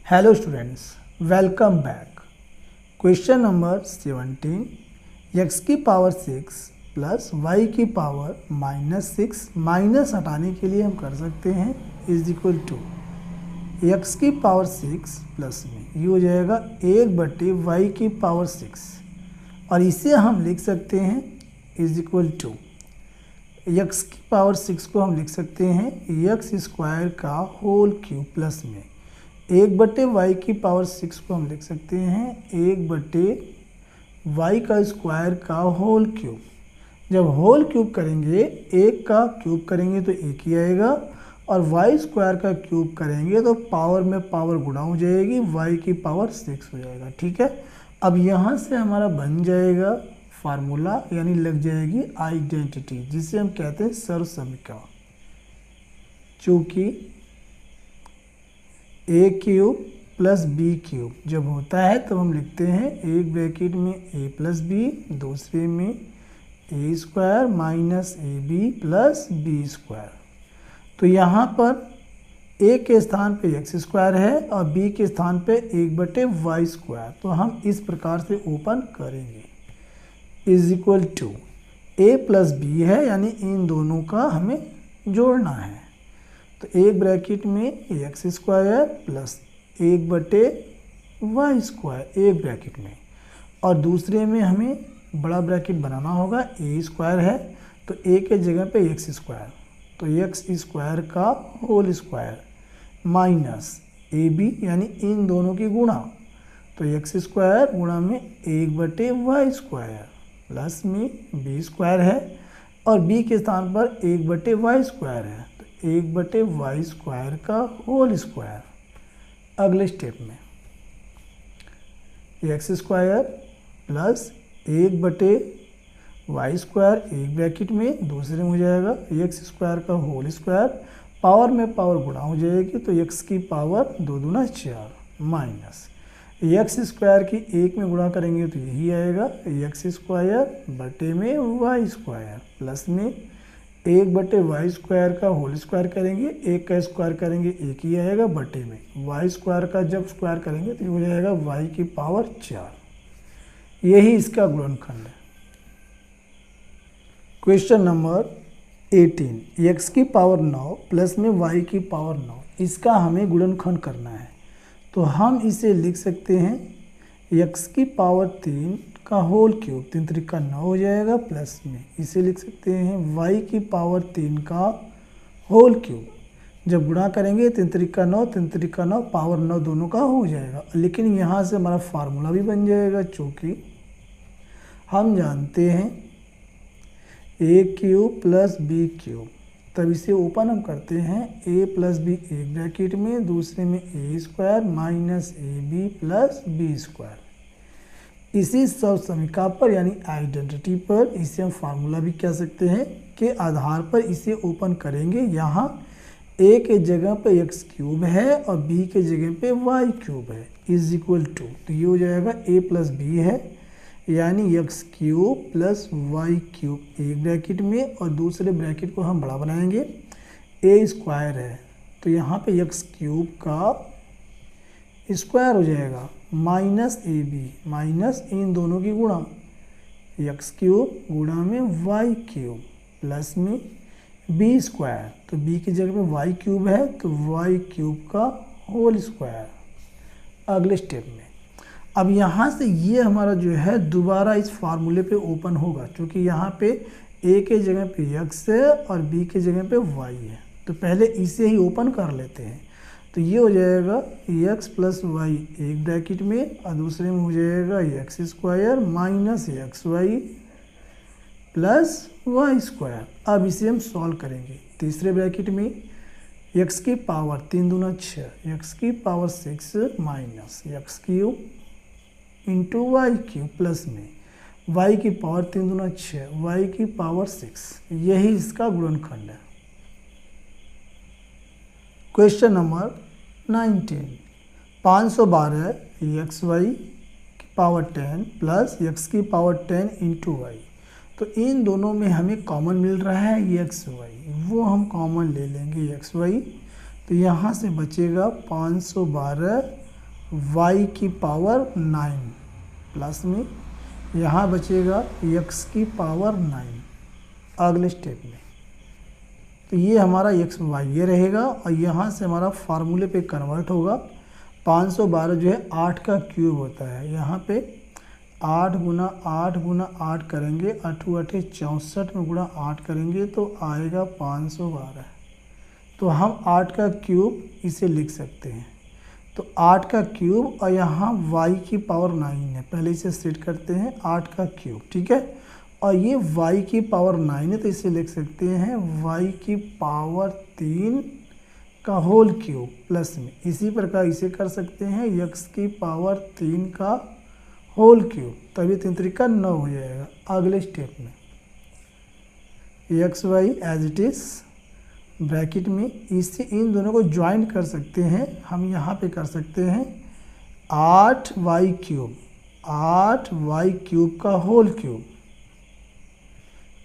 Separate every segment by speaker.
Speaker 1: Hello students, welcome back. Question number 17, x की power 6 plus Y की power -6 minus हटाने के लिए हम कर सकते हैं इज इक्वल टू एक्स की पावर 6 प्लस में ये हो जाएगा 1/, वाई की पावर 6 और इसे हम लिख सकते हैं इज इक्वल टू एक्स की पावर 6 को हम लिख सकते हैं एक्स स्क्वायर का होल क्यूब प्लस में 1/, वाई की पावर 6 को हम लिख सकते हैं 1/, वाई का स्क्वायर का होल क्यूब। जब होल क्यूब करेंगे, एक का क्यूब करेंगे तो एक ही आएगा और वाई स्क्वायर का क्यूब करेंगे तो पावर में पावर गुणा हो जाएगी, वाई की पावर 6 हो जाएगा। ठीक है, अब यहाँ से हमारा बन जाएगा फार्मूला, यानी लग जाएगी आइडेंटिटी, जिसे हम कहते हैं सर्वसमीकरण। चूँकि ए क्यूब प्लस बी क्यूब जब होता है तो हम लिखते हैं एक ब्रैकेट में ए प्लस बी, दूसरे में A square minus A B plus B square. तो यहाँ पर ए के स्थान पे एक्स स्क्वायर है और बी के स्थान पे 1/, वाई स्क्वायर। तो हम इस प्रकार से ओपन करेंगे is equal to A plus B है, यानी इन दोनों का हमें जोड़ना है। तो एक ब्रैकेट में X square plus 1/, Y square एक ब्रैकेट में, और दूसरे में हमें बड़ा ब्रैकेट बनाना होगा, ए स्क्वायर है तो ए के जगह पे एक्स स्क्वायर, तो एक्स स्क्वायर का whole square minus A B, यानी इन दोनों की गुणा, तो एक्स स्क्वायर गुणा में 1/, वाई स्क्वायर प्लस में बी स्क्वायर है और बी के स्थान पर 1/, वाई स्क्वायर है, 1/, वाई स्क्वायर का होल स्क्वायर। अगले स्टेप में X square plus 1/, Y square एक ब्रैकेट में, दूसरे में हो जाएगा एक्स स्क्वायर का होल स्क्वायर, पावर में पावर गुणा हो जाएगी तो एक्स की पावर 2 दूना 4 माइनस एक्स स्क्वायर की एक में गुणा करेंगे तो यही आएगा एक्स स्क्वायर बटे में वाई स्क्वायर प्लस में 1/, वाई स्क्वायर का होल स्क्वायर करेंगे, एक का स्क्वायर करेंगे एक ही आएगा, बटे में वाई स्क्वायर का जब स्क्वायर करेंगे तो ये हो जाएगा वाई की पावर 4। यही इसका गुणनखंड है। क्वेश्चन नंबर 18, एक्स की पावर 9 प्लस में वाई की पावर 9, इसका हमें गुणनखंड करना है। तो हम इसे लिख सकते हैं एक्स की पावर 3 का होल क्यूब, 3 त्रिका 9 हो जाएगा, प्लस में इसे लिख सकते हैं वाई की पावर 3 का होल क्यूब। जब गुणा करेंगे 3 त्रिका 9, 3 त्रिका 9, पावर 9 दोनों का हो जाएगा। लेकिन यहाँ से हमारा फार्मूला भी बन जाएगा, चूँकि हम जानते हैं A cube plus B cube, तब इसे ओपन हम करते हैं ए प्लस बी एक ब्रैकेट में, दूसरे में A square minus A B plus B square. इसी सर्वसमीकरण पर यानी आइडेंटिटी पर इसे हम फार्मूला भी कह सकते हैं के आधार पर इसे ओपन करेंगे। यहाँ ए के जगह पे एक्स क्यूब है और बी के जगह पे वाई क्यूब है इज इक्वल टू, तो ये हो जाएगा ए प्लस बी है, यानी X cube plus Y cube एक ब्रैकेट में और दूसरे ब्रैकेट को हम बड़ा बनाएंगे, ए स्क्वायर है तो यहाँ पे एक्स क्यूब का स्क्वायर हो जाएगा माइनस ए बी माइनस इन दोनों की गुणा, एक्स क्यूब गुणा में वाई क्यूब प्लस में बी स्क्वायर, तो बी की जगह में वाई क्यूब है तो वाई क्यूब का होल स्क्वायर। अगले स्टेप में अब यहाँ से ये हमारा जो है दोबारा इस फार्मूले पे ओपन होगा, क्योंकि यहाँ पे ए के जगह पे एक्स है और बी के जगह पे वाई है, तो पहले इसे ही ओपन कर लेते हैं। तो ये हो जाएगा एक्स प्लस वाई एक ब्रैकेट में और दूसरे में हो जाएगा X square minus X Y plus Y square. अब इसे हम सॉल्व करेंगे, तीसरे ब्रैकेट में एक्स की पावर 3 दूना 6, एक्स की power 6 minus X cube into Y cube plus में वाई की पावर 3 दूना 6, वाई की पावर 6, यही इसका गुणनखंड है। क्वेश्चन नंबर 19, 512 एक्स वाई की पावर 10 प्लस एक्स की पावर 10 इंटू वाई, तो इन दोनों में हमें कॉमन मिल रहा है एक्स वाई, वो हम कॉमन ले लेंगे एक्स वाई, तो यहाँ से बचेगा 512 y की पावर 9 प्लस में यहाँ बचेगा x की पावर 9 अगले स्टेप में। तो ये हमारा x y ये रहेगा और यहाँ से हमारा फार्मूले पे कन्वर्ट होगा। 512 जो है 8 का क्यूब होता है, यहाँ पे 8 गुना 8 गुना 8 करेंगे, 8 8 64 में गुना 8 करेंगे तो आएगा 512। तो हम 8 का क्यूब इसे लिख सकते हैं। तो 8 का क्यूब और यहाँ y की पावर 9 है, पहले इसे सेट करते हैं 8 का क्यूब, ठीक है। और ये y की पावर 9 है तो इसे लिख सकते हैं y की पावर 3 का होल क्यूब प्लस में, इसी प्रकार इसे कर सकते हैं x की पावर 3 का होल क्यूब, तभी 3 3 9 हो जाएगा। अगले स्टेप में X Y as it is bracket में, इससे इन दोनों को ज्वाइन कर सकते हैं। हम यहाँ पे कर सकते हैं 8y क्यूब, 8y क्यूब का होल क्यूब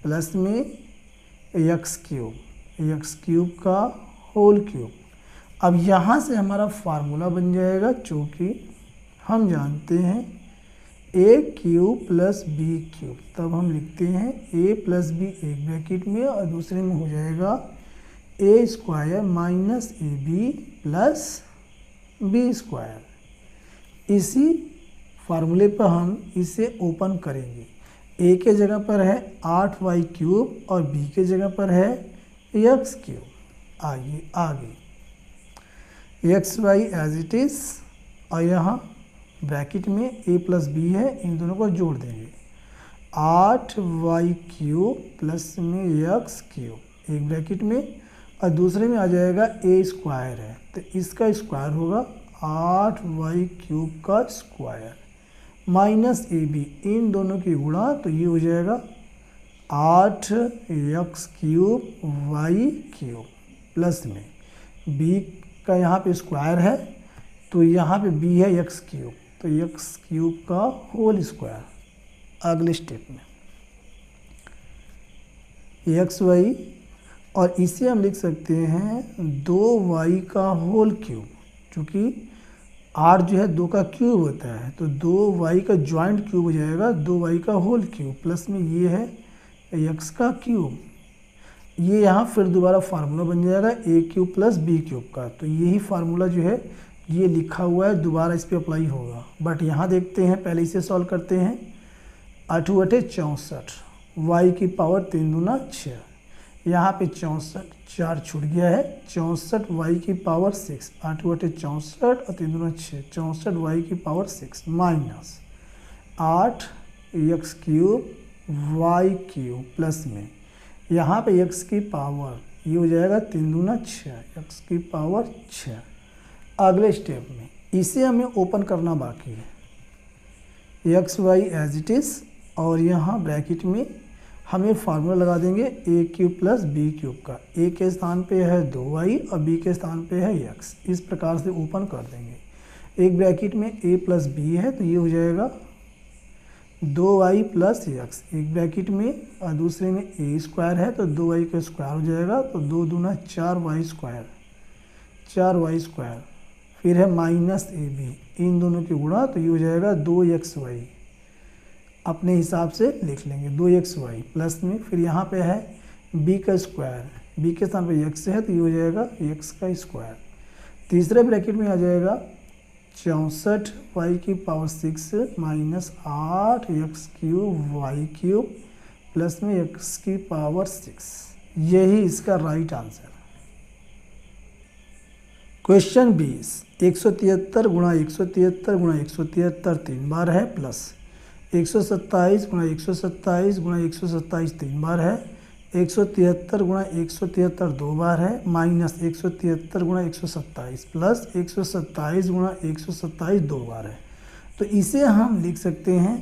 Speaker 1: प्लस में x क्यूब का होल क्यूब। अब यहाँ से हमारा फार्मूला बन जाएगा, चूँकि हम जानते हैं a cube plus b cube, तब हम लिखते हैं a प्लस b एक ब्रैकेट में और दूसरे में हो जाएगा a square minus A B plus B square. इसी फार्मूले पर हम इसे ओपन करेंगे। a के जगह पर है 8y क्यूब और b के जगह पर है x क्यूब। आगे X Y as it is और यहाँ ब्रैकेट में a प्लस बी है, इन दोनों को जोड़ देंगे। 8y क्यूब प्लस में x क्यूब एक ब्रैकेट में और दूसरे में आ जाएगा a स्क्वायर है तो इसका स्क्वायर होगा 8y क्यूब का स्क्वायर माइनस ए बी, इन दोनों की गुणा तो ये हो जाएगा 8x cube y cube plus में b का यहाँ पे स्क्वायर है तो यहाँ पे b है x क्यूब, तो x क्यूब का होल स्क्वायर। अगले स्टेप में एक्स वाई और इसे हम लिख सकते हैं 2y का होल क्यूब, क्योंकि 8 जो है 2 का क्यूब होता है तो 2y का जॉइंट क्यूब हो जाएगा 2y का होल क्यूब प्लस में ये है x का क्यूब। ये यहाँ फिर दोबारा फार्मूला बन जाएगा a cube plus B cube का, तो यही फार्मूला जो है ये लिखा हुआ है, दोबारा इस पर अप्लाई होगा। बट यहाँ देखते हैं, पहले इसे सॉल्व करते हैं। 8 8 64, y की पावर 3 दूना 6, यहाँ पे 64 4 छूट गया है, 64 y की पावर 6, 8 8 64 और 3 दूना 6, 64 y की power 6 minus 8 x cube y cube plus में यहाँ पे x की पावर ये हो जाएगा 3 दूना 6, x की पावर 6। अगले स्टेप में इसे हमें ओपन करना बाकी है, X Y as it is और यहाँ ब्रैकेट में हमें फार्मूला लगा देंगे a cube plus B cube का। a के स्थान पे है 2y और b के स्थान पे है x, इस प्रकार से ओपन कर देंगे। एक ब्रैकेट में a प्लस बी है तो ये हो जाएगा 2y प्लस x, एक ब्रैकेट में और दूसरे में a स्क्वायर है तो 2y का स्क्वायर हो जाएगा, तो 2 दूना 4y स्क्वायर, 4y स्क्वायर, फिर है माइनस ए बी, इन दोनों की गुणा तो ये हो जाएगा 2xy, अपने हिसाब से लिख लेंगे 2xy प्लस में फिर यहाँ पे है b का स्क्वायर, b के स्थान पे x है तो ये हो जाएगा x का स्क्वायर। तीसरे ब्रैकेट में आ जाएगा 64 y की power 6 minus 8x cube y cube plus में x की पावर 6, यही इसका राइट आंसर। क्वेश्चन 20, 173 गुणा 173 गुणा 173 3 बार है प्लस 127 गुणा 127 गुणा 127 3 बार है, 173 गुणा 173 2 बार है माइनस 173 गुणा 127 प्लस 127 गुणा 127 2 बार है। तो इसे हम लिख सकते हैं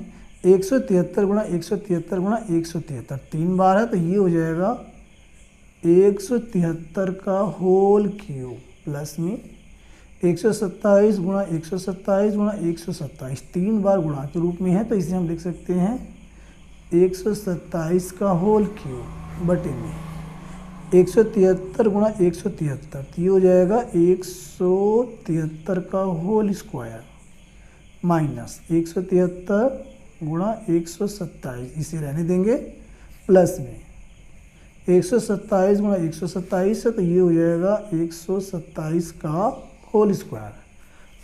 Speaker 1: 173 गुणा 173 गुणा 173 3 बार है तो ये हो जाएगा 173 का होल क्यूब प्लस में 127 गुणा 127 गुणा 127 3 बार गुणा के रूप में है तो इसे हम लिख सकते हैं 127 का होल क्यूब बटे में 173 गुणा 173, तो ये हो जाएगा 173 का होल स्क्वायर माइनस 173 गुणा 127, इसे रहने देंगे, प्लस में 127 गुणा 127 है, तो ये हो जाएगा 127 का होल स्क्वायर।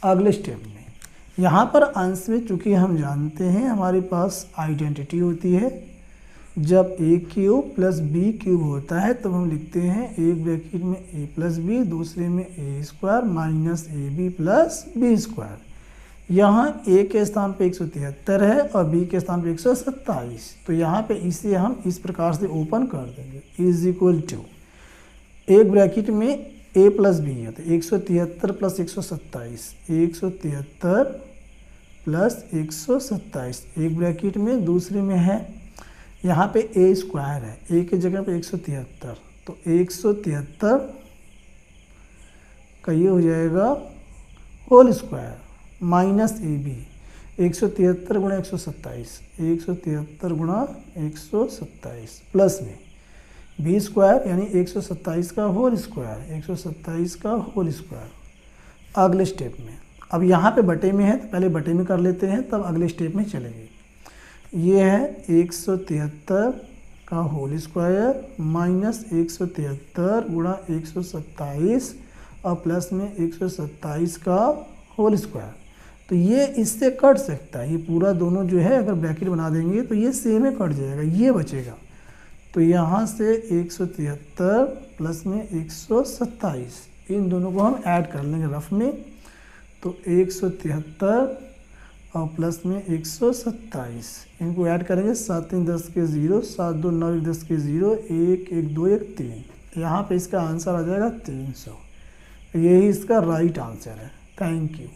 Speaker 1: अगले स्टेप में यहाँ पर अंश में चूँकि हम जानते हैं हमारे पास आइडेंटिटी होती है, जब ए क्यूब प्लस बी क्यूब होता है तब हम लिखते हैं एक ब्रैकेट में ए प्लस बी, दूसरे में A square minus A B plus B square. यहाँ ए के स्थान पे 173 है और बी के स्थान पे 127, तो यहाँ पे इसे हम इस प्रकार से ओपन कर देंगे, इज इक्वल टू एक ब्रैकेट में ए प्लस बी है तो 173 प्लस 127, 173 प्लस 127 एक ब्रैकेट में, दूसरे में है यहाँ पे ए स्क्वायर है, ए की जगह पे 173, तो 173 का ये हो जाएगा whole square minus A B 173 गुणा 127, 173 गुणा 127 प्लस में बी स्क्वायर यानी 127 का होल स्क्वायर, 127 का होल स्क्वायर। अगले स्टेप में अब यहाँ पे बटे में है तो पहले बटे में कर लेते हैं, तब अगले स्टेप में चलेंगे। ये है 173 का होल स्क्वायर माइनस 173 गुणा 127 और प्लस में 127 का होल स्क्वायर, तो ये इससे कट सकता है, ये पूरा दोनों जो है अगर ब्रैकेट बना देंगे तो ये सेम ही कट जाएगा, ये बचेगा। तो यहाँ से 173 प्लस में 127 इन दोनों को हम ऐड कर लेंगे रफ में, तो 173 और प्लस में 127 इनको ऐड करेंगे, 7 3 10 के 0, 7 2 9 1 10 के 0, 1 1 2 1 3, यहाँ पे इसका आंसर आ जाएगा 300। यही इसका राइट आंसर है। Thank you.